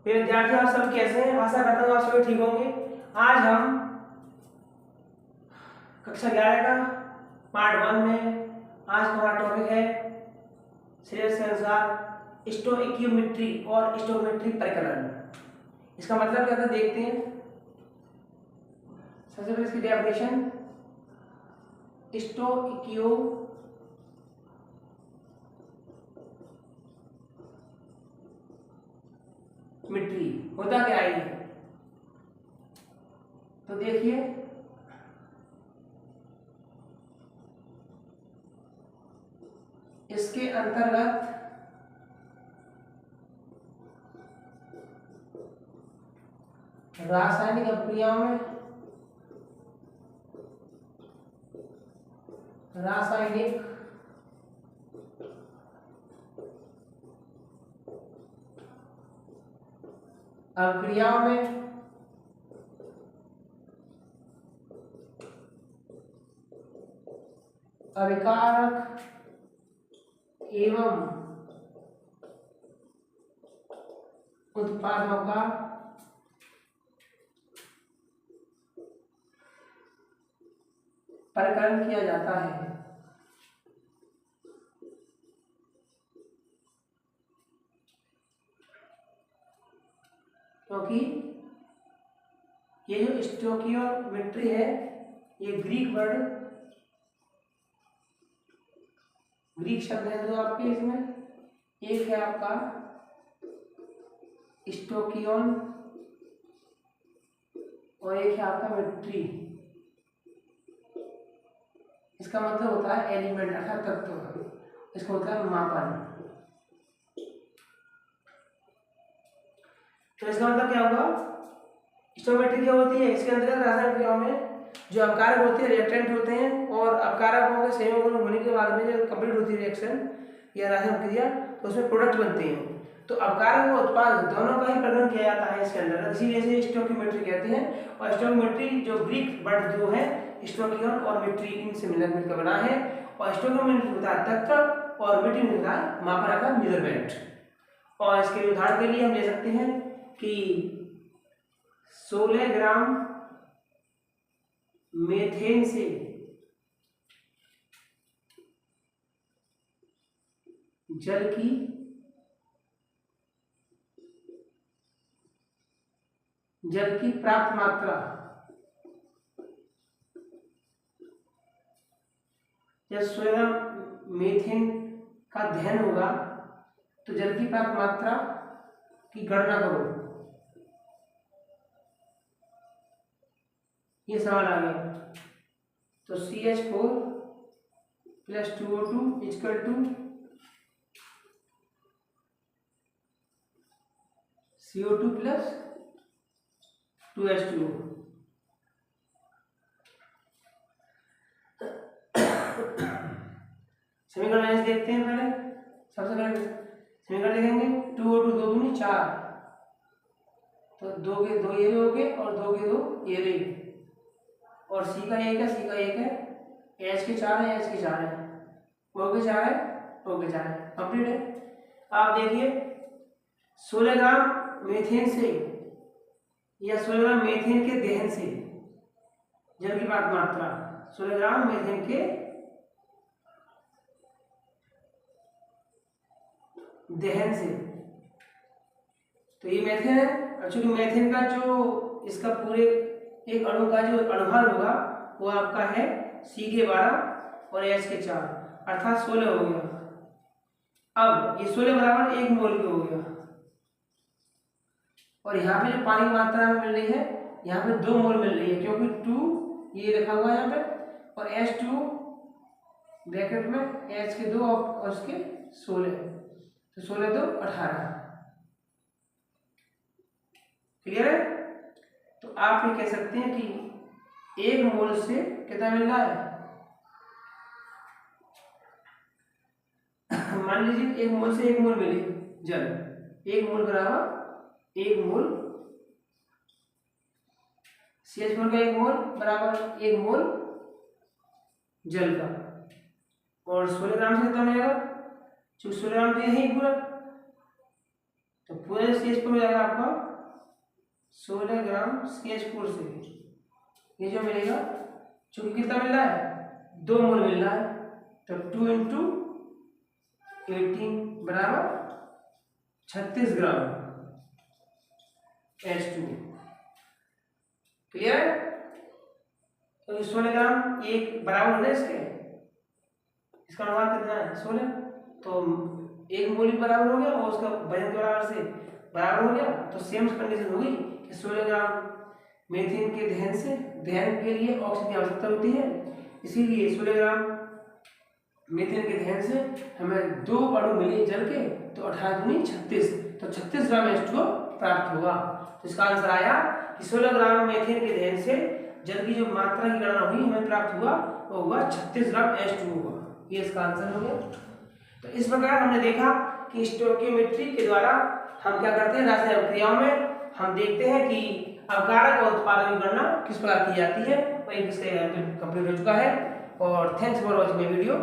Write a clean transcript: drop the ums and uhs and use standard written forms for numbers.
मेरे विद्यार्थियों आप सब कैसे हैं? आशा करता हूँ आप सभी ठीक होंगे। आज हम कक्षा 11 का पार्ट 1 में आज हमारा टॉपिक है सिलेबस के अनुसार स्टोइकियोमेट्री और स्टोइकियोमेट्री परिकलन। इसका मतलब क्या था देखते हैं। सबसे पहले इसकी डेफिनेशन, स्टोइकियोमेट्री होता क्या है? तो देखिए, इसके अंतर्गत रासायनिक अभिक्रियाओं में अभिकारक एवं उत्पादों का परिकलन किया जाता है। क्योंकि ये जो स्टोइकियोमेट्री है, ये ग्रीक शब्द है। तो आपके इसमें एक है आपका स्टोकियोन और एक है आपका मेट्री। इसका मतलब होता है एलिमेंट अर्थात तत्व। इसको होता है मापन। तो इसका मतलब क्या होगा? स्टोइकियोमेट्री क्या होती है? इसके अंतर्गत रासायनिक क्रियाओं में जो अपकारक होते हैं, रिएक्टेंट होते हैं, और अपकारकों के संयोग होने के बाद में जो कंप्लीट होती है रिएक्शन या रासायनिक क्रिया, तो उसमें प्रोडक्ट बनते हैं। तो अपकारक और उत्पाद दोनों का ही परिकलन किया जाता है इसके अंदर, इसीलिए इसे स्टोइकियोमेट्री कहते हैं। और स्टोइकियोमेट्री जो ग्रीक वर्ड जो है स्टोकियोन और मेट्री, इनसे मिलकर बना है। और स्टोइकियोमेट्री होता है तत्व और मेट्री होता है मापन का मेजरमेंट। और इसके उदाहरण के लिए हम ले सकते हैं कि 16 ग्राम मीथेन से जल की प्राप्त मात्रा, जब 16 ग्राम मीथेन का दहन होगा तो जल की प्राप्त मात्रा की गणना करो। ये सवाल आ गया। तो CH4 plus 2O2 equal to CO2 plus 2H2O। समीकरण देखते हैं। पहले सबसे पहले समीकरण लिखेंगे। 2O2 2 दूनी 4, तो 2 के 2 ये हो गए और 2 के 2 ये रहे, और C का 1 है, C का 1 है, H के 4 है, H के 4 है, O के 4 है, O के 4 है, कंप्लीट है। आप देखिए 16 ग्राम मीथेन से या 16 ग्राम मीथेन के दहन से जल की प्राप्त मात्रा, 16 ग्राम मीथेन के दहन से, तो ये मीथेन है। एक्चुअली मीथेन का जो इसका पूरे एक अणु का जो अणुभार होगा वो आपका है C के 12 और H के 4, अर्थात 16 हो गया। अब ये 16 बराबर 1 मोल के हो गया, और यहाँ पे जो पानी की मात्रा मिल रही है, यहाँ पे 2 मोल मिल रही है, क्योंकि 2 ये लिखा हुआ है यहाँ पे, और H2 ब्रैकेट में H के 2 और उसके 16, तो 16 2 18। क्लियर है? तो आप ये कह सकते हैं कि 1 मोल से कितना मिल रहा है? मान लीजिए 1 मोल से 1 मोल मिली जल, 1 मोल बराबर 1 मोल CH4 का 1 मोल बराबर 1 मोल जल का, और 16 ग्राम से कितना मिलेगा? 16 ग्राम तो यही पूरा तो पूरे CH4 में जाएगा आपका 16 ग्राम CH4 से ये जो मिलेगा, चूंकि कितना मिल रहा है 2 मोल मिल रहा है, तो 2 इंटू 18 बराबर 36 ग्राम H2। क्लियर है? तो 16 ग्राम एक बराबर हो रहा है इसके, इसका अनुपात कितना है 16, तो 1 मोल भी बराबर हो गया और उसका वजन के बराबर से बराबर हो गया। तो सेम कंडीशन होगी कि 16 ग्राम मीथेन के दहन के लिए ऑक्सीजन की आवश्यकता होती है, इसीलिए 16 ग्राम मीथेन के दहन से हमें 2 अणु मिले जल के, तो 18 दूनी 36, तो 36 ग्राम H2O प्राप्त होगा। तो इसका आंसर आया कि 16 ग्राम मीथेन के दहन से जल की जो मात्रा की गणना हुई हमें प्राप्त हुआ वो हुआ 36 ग्राम H2O हुआ। ये इसका आंसर हो गया। तो इस प्रकार हमने देखा कि स्टोइकियोमेट्री के द्वारा हम क्या करते हैं, रासायनिक क्रियाओं में हम देखते हैं कि अवकारक और उत्पादन की गणना किस प्रकार की जाती है। और एक इससे कंप्लीट हो चुका है। और thanks for watching my video.